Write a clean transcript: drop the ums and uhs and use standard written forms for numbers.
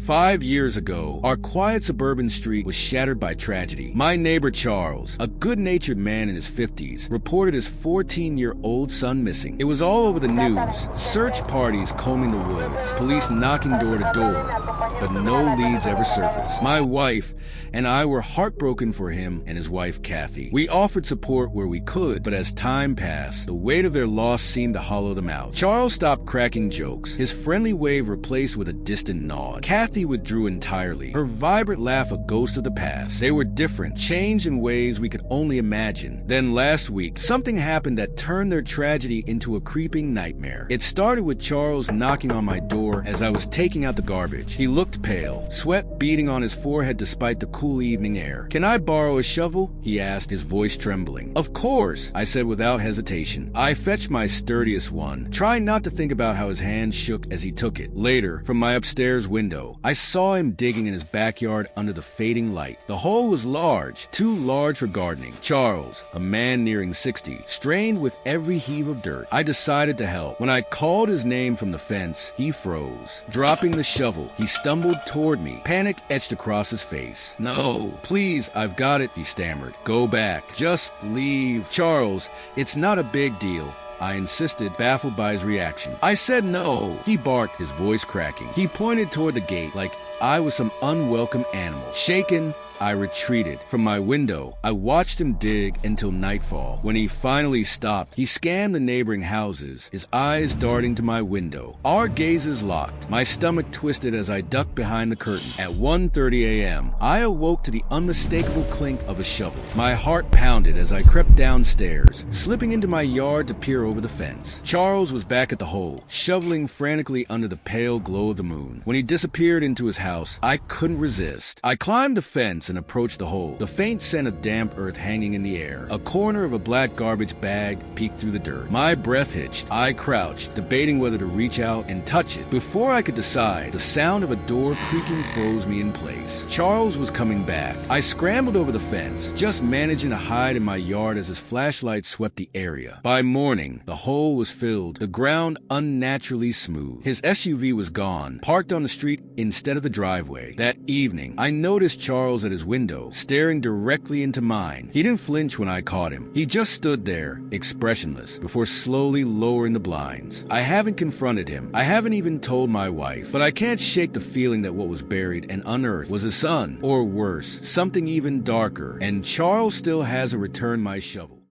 5 years ago, our quiet suburban street was shattered by tragedy. My neighbor Charles, a good-natured man in his 50s, reported his 14-year-old son missing. It was all over the news. Search parties combing the woods, police knocking door to door, but no leads ever surfaced. My wife and I were heartbroken for him and his wife Kathy. We offered support where we could, but as time passed, the weight of their loss seemed to hollow them out. Charles stopped cracking jokes, his friendly wave replaced with a distant nod. Kathy withdrew entirely, her vibrant laugh a ghost of the past. They were different, changed in ways we could only imagine. Then last week, something happened that turned their tragedy into a creeping nightmare. It started with Charles knocking on my door as I was taking out the garbage. He looked pale, sweat beading on his forehead despite the cool evening air. "Can I borrow a shovel?" he asked, his voice trembling. "Of course," I said without hesitation. I fetched my sturdiest one, trying not to think about how his hand shook as he took it. Later, from my upstairs window, I saw him digging in his backyard under the fading light. The hole was large, too large for gardening. Charles, a man nearing 60, strained with every heave of dirt. I decided to help. When I called his name from the fence, he froze. Dropping the shovel, he stumbled toward me, panic etched across his face. "No, please, I've got it," he stammered. "Go back. Just leave." "Charles, it's not a big deal," I insisted, baffled by his reaction. "I said no." He barked, his voice cracking. He pointed toward the gate like I was some unwelcome animal. Shaken, I retreated. From my window, I watched him dig until nightfall. When he finally stopped, he scanned the neighboring houses, his eyes darting to my window. Our gazes locked. My stomach twisted as I ducked behind the curtain. At 1:30 a.m., I awoke to the unmistakable clink of a shovel. My heart pounded as I crept downstairs, slipping into my yard to peer over the fence. Charles was back at the hole, shoveling frantically under the pale glow of the moon. When he disappeared into his house, I couldn't resist. I climbed the fence and approached the hole, the faint scent of damp earth hanging in the air. A corner of a black garbage bag peeked through the dirt. My breath hitched. I crouched, debating whether to reach out and touch it. Before I could decide, the sound of a door creaking froze me in place. Charles was coming back. I scrambled over the fence, just managing to hide in my yard as his flashlight swept the area. By morning, the hole was filled, the ground unnaturally smooth. His SUV was gone, parked on the street instead of the driveway. That evening, I noticed Charles at his window, staring directly into mine. He didn't flinch when I caught him. He just stood there, expressionless, before slowly lowering the blinds. I haven't confronted him. I haven't even told my wife. But I can't shake the feeling that what was buried and unearthed was his son. Or worse, something even darker. And Charles still hasn't returned my shovel.